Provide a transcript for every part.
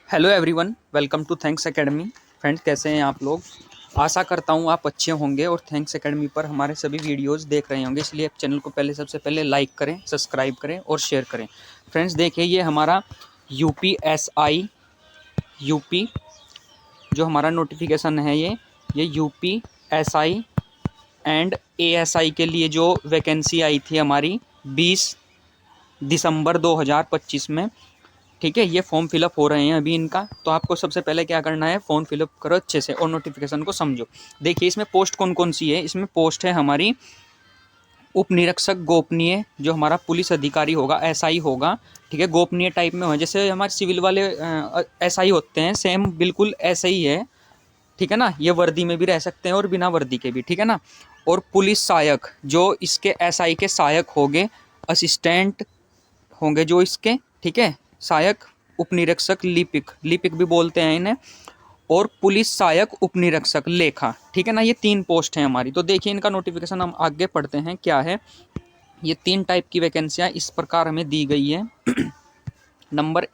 Hello everyone, welcome to Thanks Academy. Friends, कैसे हैं आप लोग? आशा करता हूँ आप अच्छे होंगे और थैंक्स एकेडमी पर हमारे सभी वीडियोस देख रहे होंगे। इसलिए चैनल को सबसे पहले लाइक करें, सब्सक्राइब करें और शेयर करें। फ्रेंड्स, देखिए ये हमारा यूपी जो हमारा नोटिफिकेशन है, ये यूपीएसआई एंड एएसआई के लिए जो वैकेंसी आई थी हमारी 20 दिसंबर 2025 में। ठीक है, ये फॉर्म फिलअप हो रहे हैं अभी इनका। तो आपको सबसे पहले क्या करना है, फॉर्म फिलअप करो अच्छे से और नोटिफिकेशन को समझो। देखिए इसमें पोस्ट कौन कौन सी है। इसमें पोस्ट है हमारी उप निरीक्षक गोपनीय, जो हमारा पुलिस अधिकारी होगा, एसआई होगा। ठीक है, गोपनीय टाइप में हो, जैसे हमारे सिविल वाले एसआई होते हैं, सेम बिल्कुल ऐसे ही है। ठीक है ना, ये वर्दी में भी रह सकते हैं और बिना वर्दी के भी। ठीक है ना। और पुलिस सहायक, जो इसके एसआई के सहायक होंगे, असिस्टेंट होंगे जो इसके। ठीक है, सहायक उपनिरीक्षक, लिपिक, लिपिक भी बोलते हैं इन्हें, और पुलिस सहायक उपनिरीक्षक लेखा। ठीक है ना, ये 3 पोस्ट हैं हमारी। तो देखिए इनका नोटिफिकेशन हम आगे पढ़ते हैं क्या है। ये 3 टाइप की वैकेंसियां इस प्रकार हमें दी गई है। नंबर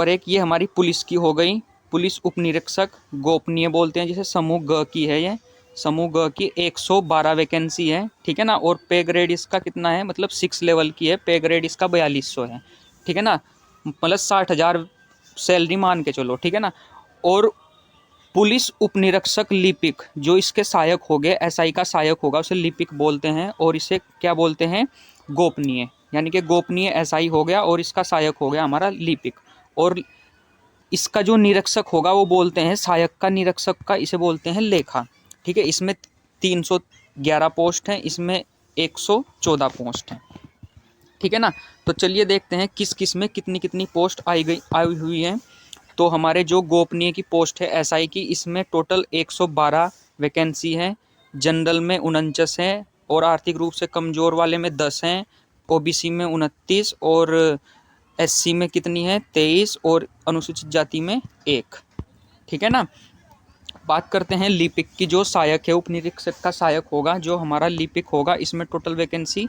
एक ये हमारी पुलिस की हो गई, पुलिस उपनिरीक्षक गोपनीय बोलते हैं जिसे, समूह ग की है ये। समूह ग की 112 वैकेंसी है। ठीक है ना। और पे ग्रेड इसका कितना है, मतलब 6 लेवल की है। पे ग्रेड इसका 4200 है। ठीक है ना, मतलब 60,000 सैलरी मान के चलो। ठीक है ना। और पुलिस उपनिरीक्षक लिपिक, जो इसके सहायक हो गए, एसआई का सहायक होगा, उसे लिपिक बोलते हैं। और इसे क्या बोलते हैं, गोपनीय। यानी कि गोपनीय एसआई हो गया और इसका सहायक हो गया हमारा लिपिक। और इसका जो निरीक्षक होगा वो बोलते हैं, सहायक का निरीक्षक का इसे बोलते हैं लेखा। ठीक है, इसमें 311 पोस्ट हैं, इसमें 114 पोस्ट हैं। ठीक है ना। तो चलिए देखते हैं किस किस में कितनी कितनी पोस्ट आई हुई हैं। तो हमारे जो गोपनीय की पोस्ट है एसआई की, इसमें टोटल 112 वैकेंसी है। जनरल में 49 है, और आर्थिक रूप से कमज़ोर वाले में 10 हैं, ओबीसी में 29, और एससी में कितनी है, 23, और अनुसूचित जाति में 1। ठीक है ना। बात करते हैं लिपिक की, जो सहायक है, उप निरीक्षक का सहायक होगा जो हमारा लिपिक होगा। इसमें टोटल वैकेंसी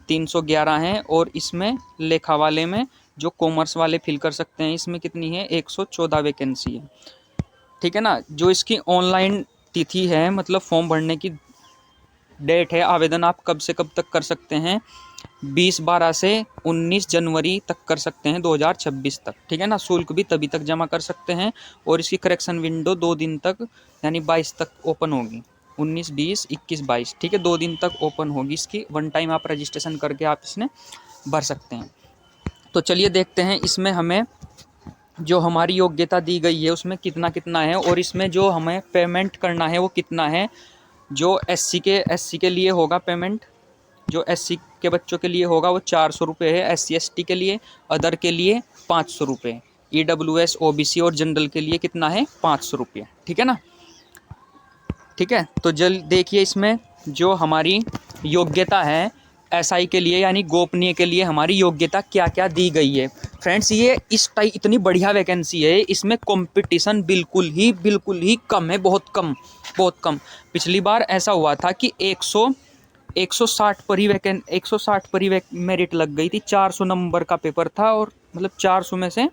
311 है, और इसमें लेखा वाले में, जो कॉमर्स वाले फिल कर सकते हैं, इसमें कितनी है, 114 वैकेंसी है। ठीक है ना। जो इसकी ऑनलाइन तिथि है, मतलब फॉर्म भरने की डेट है, आवेदन आप कब से कब तक कर सकते हैं, 20/12 से 19 जनवरी तक कर सकते हैं, 2026 तक। ठीक है ना। शुल्क भी तभी तक जमा कर सकते हैं, और इसकी करेक्शन विंडो 2 दिन तक, यानी 22 तक ओपन होगी। 19, 20, 21, 22। ठीक है, 2 दिन तक ओपन होगी इसकी। वन टाइम आप रजिस्ट्रेशन करके आप इसमें भर सकते हैं। तो चलिए देखते हैं इसमें हमें जो हमारी योग्यता दी गई है उसमें कितना कितना है, और इसमें जो हमें पेमेंट करना है वो कितना है। जो एससी के लिए होगा पेमेंट, जो एससी के बच्चों के लिए होगा वो 400 रुपये है। एससी एसटी के लिए, अदर के लिए 500 रुपये। ईडब्ल्यूएस, ओबीसी और जनरल के लिए कितना है, 500 रुपये। ठीक है ना। ठीक है, तो जल देखिए इसमें जो हमारी योग्यता है एसआई के लिए, यानी गोपनीय के लिए, हमारी योग्यता क्या क्या दी गई है। फ्रेंड्स, ये इतनी बढ़िया वैकेंसी है, इसमें कंपटीशन बिल्कुल ही कम है, बहुत कम, बहुत कम। पिछली बार ऐसा हुआ था कि 160 पर ही 160 पर ही मेरिट लग गई थी। 400 नंबर का पेपर था, और मतलब 400 में से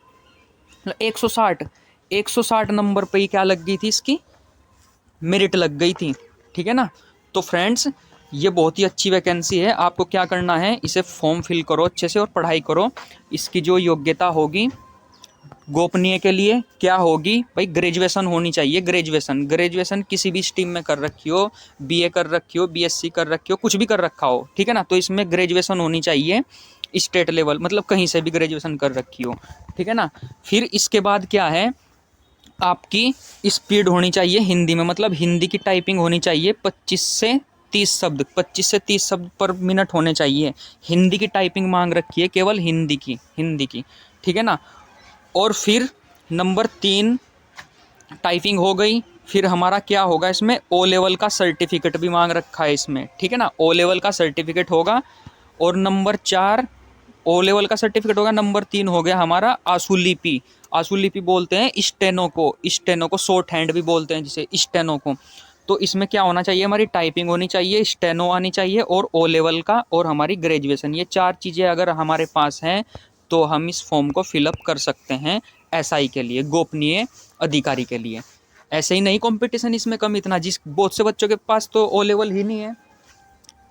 160 नंबर पर ही क्या लग गई थी, इसकी मेरिट लग गई थी। ठीक है ना। तो फ्रेंड्स, ये बहुत ही अच्छी वैकेंसी है। आपको क्या करना है, इसे फॉर्म फिल करो अच्छे से और पढ़ाई करो। इसकी जो योग्यता होगी गोपनीय के लिए क्या होगी भाई, ग्रेजुएशन होनी चाहिए। ग्रेजुएशन किसी भी स्ट्रीम में कर रखी हो, बीए कर रखी हो, बीएससी कर रखी हो, कुछ भी कर रखा हो। ठीक है ना। तो इसमें ग्रेजुएशन होनी चाहिए स्टेट लेवल, मतलब कहीं से भी ग्रेजुएशन कर रखी हो। ठीक है ना। फिर इसके बाद क्या है, आपकी स्पीड होनी चाहिए हिंदी में, मतलब हिंदी की टाइपिंग होनी चाहिए 25 से 30 शब्द पर मिनट होने चाहिए। हिंदी की टाइपिंग मांग रखी है, केवल हिंदी की। ठीक है ना। और फिर नंबर 3 टाइपिंग हो गई। फिर हमारा क्या होगा, इसमें ओ लेवल का सर्टिफिकेट भी मांग रखा है इसमें। ठीक है ना, ओ लेवल का सर्टिफिकेट होगा। और नंबर 4 ओ लेवल का सर्टिफिकेट होगा। नंबर 3 हो गया हमारा आशुलिपि। आशुलिपि बोलते हैं स्टेनो को शॉर्ट हैंड भी बोलते हैं जिसे, स्टेनो को। तो इसमें क्या होना चाहिए, हमारी टाइपिंग होनी चाहिए, स्टेनो आनी चाहिए, और ओ लेवल का, और हमारी ग्रेजुएशन। ये 4 चीज़ें अगर हमारे पास हैं तो हम इस फॉर्म को फिलअप कर सकते हैं SI के लिए, गोपनीय अधिकारी के लिए। ऐसे ही नहीं कंपटीशन इसमें कम इतना, जिस बहुत से बच्चों के पास तो O लेवल ही नहीं है,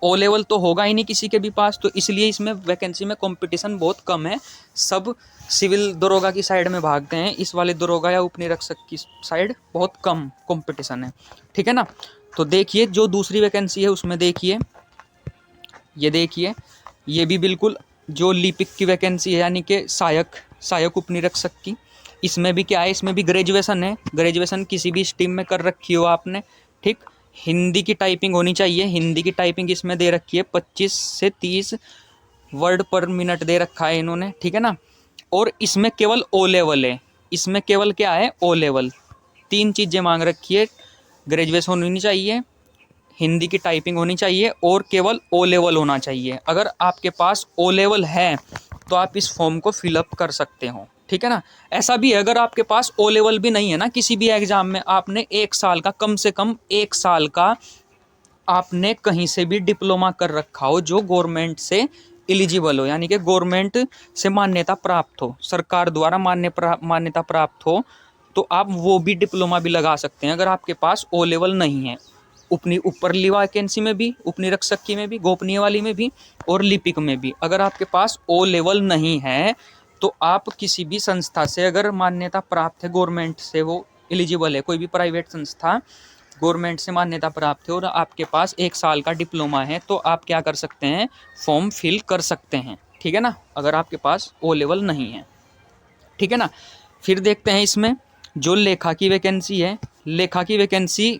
O लेवल तो होगा ही नहीं किसी के भी पास, तो इसलिए इसमें वैकेंसी में कंपटीशन बहुत कम है। सब सिविल दरोगा की साइड में भागते हैं, इस वाले दरोगा या उपनिरीक्षक की साइड बहुत कम कंपटीशन है, ठीक है ना। तो देखिए जो दूसरी वैकेंसी है उसमें देखिए, ये देखिए, ये भी बिल्कुल जो लिपिक की वैकेंसी है, यानी कि सहायक उपनिरीक्षक की, इसमें भी क्या है, इसमें भी ग्रेजुएशन है। ग्रेजुएशन किसी भी स्ट्रीम में कर रखी हो आपने, ठीक। हिंदी की टाइपिंग होनी चाहिए, हिंदी की टाइपिंग इसमें दे रखी है 25 से 30 वर्ड पर मिनट दे रखा है इन्होंने, ठीक है ना। और इसमें केवल O लेवल है, इसमें केवल क्या है, O लेवल। 3 चीज़ें मांग रखी है, ग्रेजुएशन होनी चाहिए, हिंदी की टाइपिंग होनी चाहिए और केवल O लेवल होना चाहिए। अगर आपके पास O लेवल है तो आप इस फॉर्म को फिलअप कर सकते हो, ठीक है ना। ऐसा भी है अगर आपके पास O लेवल भी नहीं है ना, किसी भी एग्जाम में आपने 1 साल का, कम से कम 1 साल का आपने कहीं से भी डिप्लोमा कर रखा हो जो गवर्नमेंट से एलिजिबल हो, यानी कि गवर्नमेंट से मान्यता प्राप्त हो, सरकार द्वारा मान्यता प्राप्त हो, तो आप वो भी डिप्लोमा भी लगा सकते हैं अगर आपके पास O लेवल नहीं है। ऊपरली वैकेंसी में भी, उपनिरीक्षक की में भी, गोपनीय वाली में भी और लिपिक में भी, अगर आपके पास O लेवल नहीं है तो आप किसी भी संस्था से अगर मान्यता प्राप्त है, गवर्नमेंट से वो एलिजिबल है, कोई भी प्राइवेट संस्था गवर्नमेंट से मान्यता प्राप्त है और आपके पास 1 साल का डिप्लोमा है, तो आप क्या कर सकते हैं, फॉर्म फिल कर सकते हैं, ठीक है ना, अगर आपके पास O लेवल नहीं है, ठीक है ना। फिर देखते हैं इसमें जो लेखा की वैकेंसी है, लेखा की वैकेंसी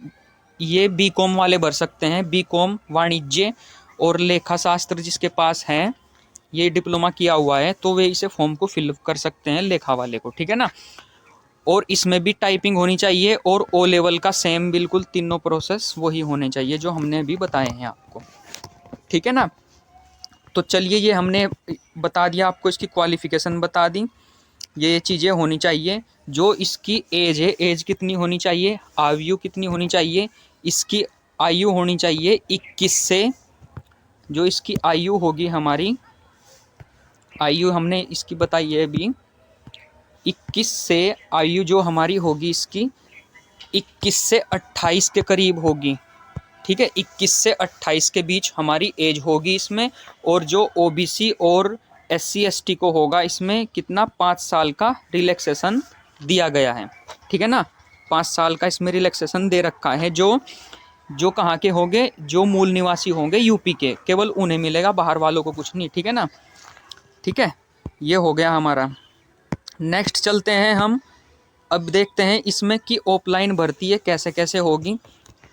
ये B.Com वाले भर सकते हैं, B.Com वाणिज्य और लेखा शास्त्र जिसके पास है, ये डिप्लोमा किया हुआ है, तो वे इसे फॉर्म को फिलअप कर सकते हैं, लेखा वाले को, ठीक है ना। और इसमें भी टाइपिंग होनी चाहिए और O लेवल का सेम बिल्कुल तीनों प्रोसेस वही होने चाहिए जो हमने अभी बताए हैं आपको, ठीक है ना। तो चलिए ये हमने बता दिया आपको, इसकी क्वालिफ़िकेशन बता दी, ये चीज़ें होनी चाहिए। जो इसकी एज है, एज कितनी होनी चाहिए, आयु कितनी होनी चाहिए, इसकी आयु होनी चाहिए 21 से, जो इसकी आयु होगी हमारी, आयु हमने इसकी बताई है अभी 21 से, आयु जो हमारी होगी इसकी 21 से 28 के करीब होगी, ठीक है, 21 से 28 के बीच हमारी एज होगी इसमें। और जो OBC और SC ST को होगा इसमें कितना, 5 साल का रिलैक्सेशन दिया गया है, ठीक है ना, 5 साल का इसमें रिलैक्सेशन दे रखा है। जो कहाँ के होंगे, जो मूल निवासी होंगे यूपी के, केवल उन्हें मिलेगा, बाहर वालों को कुछ नहीं, ठीक है ना, ठीक है। ये हो गया हमारा। नेक्स्ट चलते हैं हम, अब देखते हैं इसमें कि ऑफलाइन भर्ती है कैसे कैसे होगी,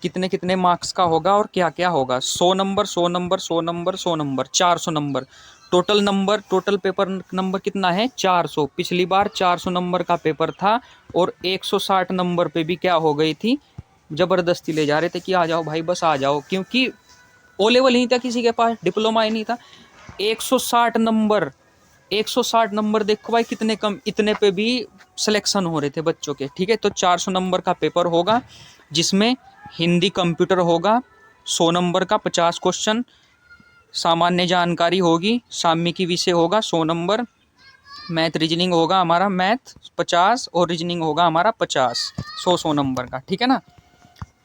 कितने कितने मार्क्स का होगा और क्या क्या होगा। 100 number 100 number 100 number 100 number 400 number total number, total paper number कितना है, 400। पिछली बार 400 नंबर का पेपर था और 160 नंबर पे भी क्या हो गई थी, ज़बरदस्ती ले जा रहे थे कि आ जाओ भाई बस आ जाओ, क्योंकि O लेवल ही नहीं था किसी के पास, डिप्लोमा ही नहीं था। 160 नंबर, 160 नंबर देखो भाई कितने कम, इतने पे भी सिलेक्शन हो रहे थे बच्चों के, ठीक है। तो 400 नंबर का पेपर होगा जिसमें हिंदी कंप्यूटर होगा 100 नंबर का, 50 क्वेश्चन, सामान्य जानकारी होगी, सामयिकी विषय होगा 100 नंबर, मैथ रीजनिंग होगा हमारा, मैथ 50 और रीजनिंग होगा हमारा 50, 100 नंबर का, ठीक है ना।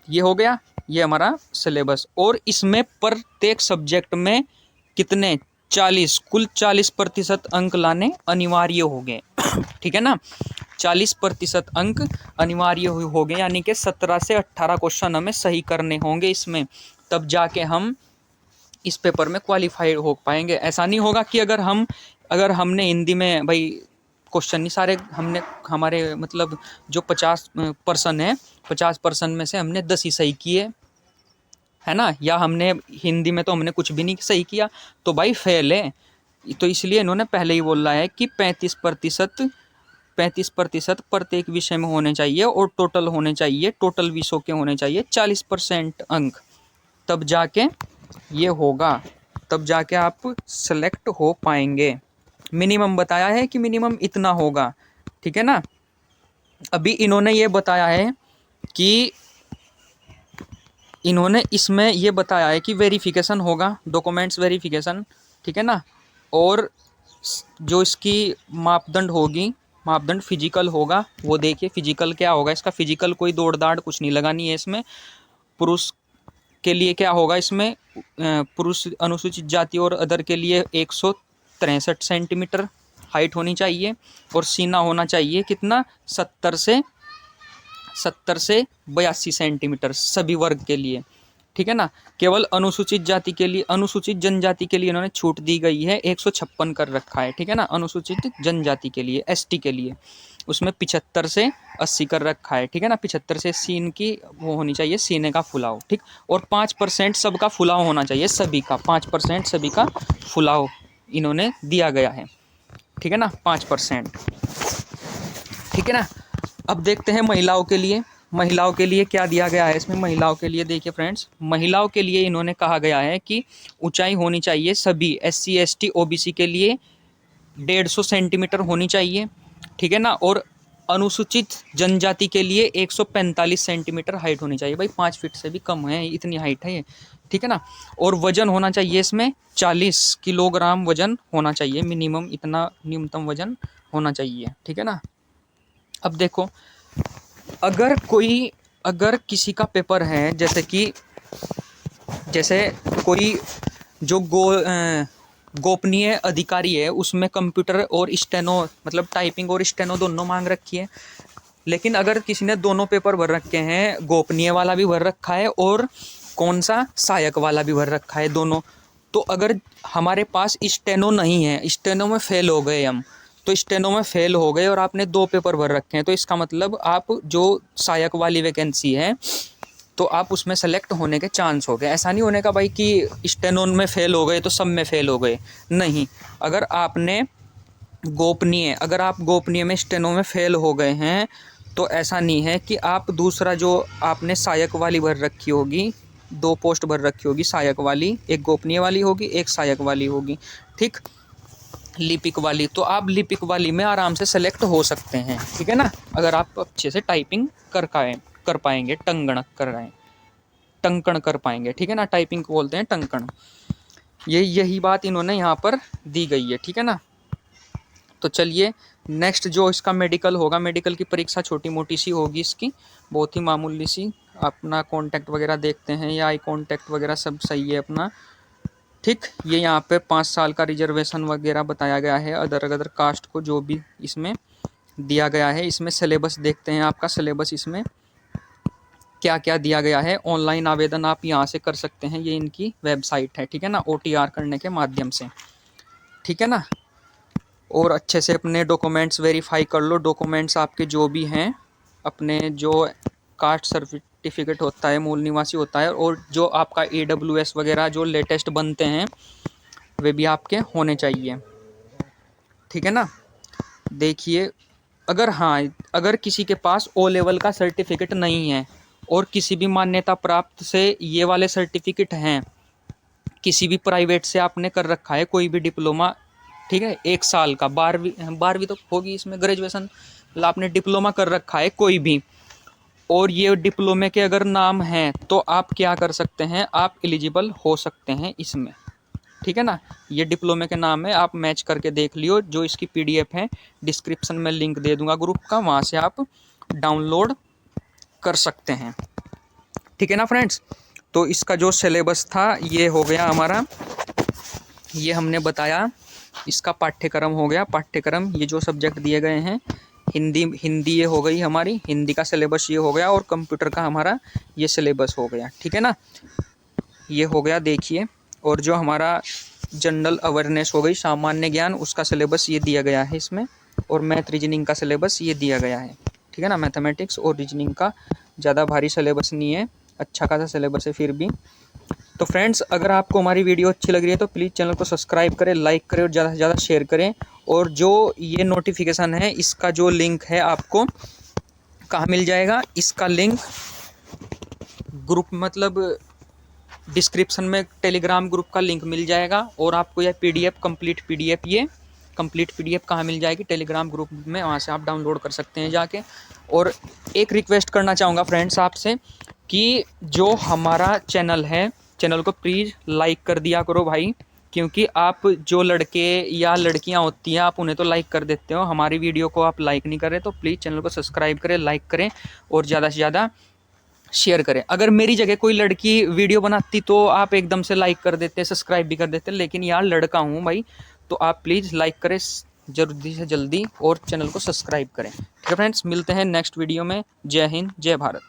ये हो गया, ये हमारा सिलेबस। और इसमें प्रत्येक सब्जेक्ट में कितने, 40, कुल 40% अंक लाने अनिवार्य हो गए, ठीक है ना, 40% अंक अनिवार्य हो गए, यानी कि 17 से 18 क्वेश्चन हमें सही करने होंगे इसमें, तब जाके हम इस पेपर में क्वालिफाइड हो पाएंगे। ऐसा नहीं होगा कि अगर हमने हिंदी में भाई क्वेश्चन नहीं सारे हमने, हमारे मतलब जो 50% है, 50% में से हमने 10 ही सही किए, है ना, या हमने हिंदी में तो हमने कुछ भी नहीं सही किया, तो भाई फेल है। तो इसलिए इन्होंने पहले ही बोला है कि 35% प्रत्येक विषय में होने चाहिए और टोटल होने चाहिए, टोटल विषयों के होने चाहिए 40% अंक, तब जाके ये होगा, तब जाके आप सेलेक्ट हो पाएंगे। मिनिमम बताया है कि मिनिमम इतना होगा, ठीक है ना। अभी इन्होंने ये बताया है कि इन्होंने इसमें ये बताया है कि वेरिफिकेशन होगा, डॉक्यूमेंट्स वेरिफिकेशन, ठीक है ना। और जो इसकी मापदंड होगी, मापदंड फिजिकल होगा वो देखिए। फिजिकल क्या होगा इसका, फिजिकल कोई दौड़ दाड़ कुछ नहीं लगानी है इसमें। पुरुष के लिए क्या होगा इसमें, पुरुष अनुसूचित जाति और अदर के लिए 163 सेंटीमीटर हाइट होनी चाहिए, और सीना होना चाहिए कितना, 70 से 82 सेंटीमीटर सभी वर्ग के लिए, ठीक है ना। केवल अनुसूचित जाति के लिए, अनुसूचित जनजाति के लिए इन्होंने छूट दी गई है, 156 कर रखा है, ठीक है ना। अनुसूचित जनजाति के लिए, एसटी के लिए उसमें 75 से 80 कर रखा है, ठीक है ना। 75 से सीन की वो होनी चाहिए, सीने का फुलाव, ठीक। और 5% सबका फुलाव होना चाहिए, सभी का 5% सभी का फुलाव इन्होंने दिया गया है, ठीक है ना, 5%, ठीक है ना। अब देखते हैं महिलाओं के लिए, महिलाओं के लिए क्या दिया गया है इसमें। महिलाओं के लिए देखिए फ्रेंड्स, महिलाओं के लिए इन्होंने कहा गया है कि ऊंचाई होनी चाहिए सभी SC ST OBC के लिए 150 सेंटीमीटर होनी चाहिए, ठीक है ना। और अनुसूचित जनजाति के लिए 145 सेंटीमीटर हाइट होनी चाहिए। भाई 5 फीट से भी कम है, इतनी हाइट है ये, ठीक है ना। और वजन होना चाहिए इसमें 40 किलोग्राम वजन होना चाहिए, मिनिमम इतना न्यूनतम वजन होना चाहिए, ठीक है ना। अब देखो, अगर किसी का पेपर है, जैसे कोई जो गोपनीय अधिकारी है, उसमें कंप्यूटर और स्टेनो, मतलब टाइपिंग और स्टेनो दोनों मांग रखी है। लेकिन अगर किसी ने दोनों पेपर भर रखे हैं, गोपनीय वाला भी भर रखा है और कौन सा सहायक वाला भी भर रखा है, दोनों, तो अगर हमारे पास स्टेनो नहीं है, स्टेनो में फेल हो गए हम, तो स्टेनो में फेल हो गए और आपने 2 पेपर भर रखे हैं, तो इसका मतलब आप जो सहायक वाली वैकेंसी है तो आप उसमें सेलेक्ट होने के चांस हो गए। ऐसा नहीं होने का भाई कि स्टेनो में फेल हो गए तो सब में फेल हो गए, नहीं। अगर आप गोपनीय में स्टेनो में फेल हो गए हैं तो ऐसा नहीं है कि आप दूसरा जो आपने सहायक वाली भर रखी होगी, 2 पोस्ट भर रखी होगी सहायक वाली, एक गोपनीय वाली होगी, एक सहायक वाली होगी, ठीक, लिपिक वाली, तो आप लिपिक वाली में आराम से सेलेक्ट हो सकते हैं, ठीक है ना। अगर आप अच्छे से टाइपिंग कर पाएंगे, टंकण कर पाएंगे, ठीक है ना। टाइपिंग को बोलते हैं टंकण। यही बात इन्होंने यहाँ पर दी गई है, ठीक है ना। तो चलिए नेक्स्ट जो इसका मेडिकल होगा, मेडिकल की परीक्षा छोटी मोटी सी होगी इसकी, बहुत ही मामूली सी। अपना कॉन्टैक्ट वगैरह देखते हैं, या आई कॉन्टैक्ट वगैरह सब सही है अपना, ठीक। ये यहाँ पे 5 साल का रिजर्वेशन वगैरह बताया गया है, अदर कास्ट को जो भी इसमें दिया गया है। इसमें सिलेबस देखते हैं, आपका सिलेबस इसमें क्या क्या दिया गया है। ऑनलाइन आवेदन आप यहाँ से कर सकते हैं, ये इनकी वेबसाइट है, ठीक है ना, OTR करने के माध्यम से, ठीक है ना। और अच्छे से अपने डॉक्यूमेंट्स वेरीफाई कर लो, डॉक्यूमेंट्स आपके जो भी हैं, अपने जो कास्ट सर्टिफिकेट होता है, मूल निवासी होता है, और जो आपका AWS वगैरह जो लेटेस्ट बनते हैं वे भी आपके होने चाहिए, ठीक है ना। देखिए, अगर किसी के पास O लेवल का सर्टिफिकेट नहीं है और किसी भी मान्यता प्राप्त से ये वाले सर्टिफिकेट हैं, किसी भी प्राइवेट से आपने कर रखा है कोई भी डिप्लोमा, ठीक है, 1 साल का, 12वीं तो होगी इसमें, ग्रेजुएशन, मतलब आपने डिप्लोमा कर रखा है कोई भी, और ये डिप्लोमे के अगर नाम हैं तो आप क्या कर सकते हैं, आप एलिजिबल हो सकते हैं इसमें, ठीक है ना। ये डिप्लोमे के नाम है, आप मैच करके देख लियो। जो इसकी PDF है, डिस्क्रिप्शन में लिंक दे दूंगा ग्रुप का, वहाँ से आप डाउनलोड कर सकते हैं, ठीक है ना फ्रेंड्स। तो इसका जो सिलेबस था ये हो गया हमारा, ये हमने बताया, इसका पाठ्यक्रम हो गया। पाठ्यक्रम, ये जो सब्जेक्ट दिए गए हैं, हिंदी ये हो गई हमारी, हिंदी का सिलेबस ये हो गया, और कंप्यूटर का हमारा ये सिलेबस हो गया, ठीक है ना, ये हो गया देखिए। और जो हमारा जनरल अवेयरनेस हो गई, सामान्य ज्ञान, उसका सिलेबस ये दिया गया है इसमें, और मैथ रीजनिंग का सिलेबस ये दिया गया है, ठीक है ना। मैथमेटिक्स और रीजनिंग का ज़्यादा भारी सिलेबस नहीं है, अच्छा खासा सिलेबस है फिर भी। तो फ्रेंड्स, अगर आपको हमारी वीडियो अच्छी लग रही है तो प्लीज़ चैनल को सब्सक्राइब करें, लाइक करें और ज़्यादा से ज़्यादा शेयर करें। और जो ये नोटिफिकेशन है, इसका जो लिंक है आपको कहाँ मिल जाएगा, इसका लिंक ग्रुप, मतलब डिस्क्रिप्शन में टेलीग्राम ग्रुप का लिंक मिल जाएगा। और आपको यह कंप्लीट पीडीएफ कहाँ मिल जाएगी, टेलीग्राम ग्रुप में, वहाँ से आप डाउनलोड कर सकते हैं जाके। और एक रिक्वेस्ट करना चाहूँगा फ्रेंड्स आपसे, कि जो हमारा चैनल है, चैनल को प्लीज़ लाइक कर दिया करो भाई, क्योंकि आप जो लड़के या लड़कियां होती हैं आप उन्हें तो लाइक कर देते हो, हमारी वीडियो को आप लाइक नहीं कर रहे, तो प्लीज़ चैनल को सब्सक्राइब करें, लाइक करें और ज़्यादा से ज़्यादा शेयर करें। अगर मेरी जगह कोई लड़की वीडियो बनाती तो आप एकदम से लाइक कर देते, सब्सक्राइब भी कर देते, लेकिन यार लड़का हूँ भाई, तो आप प्लीज़ लाइक करें जल्दी से जल्दी और चैनल को सब्सक्राइब करें। ठीक है फ्रेंड्स, मिलते हैं नेक्स्ट वीडियो में। जय हिंद, जय भारत।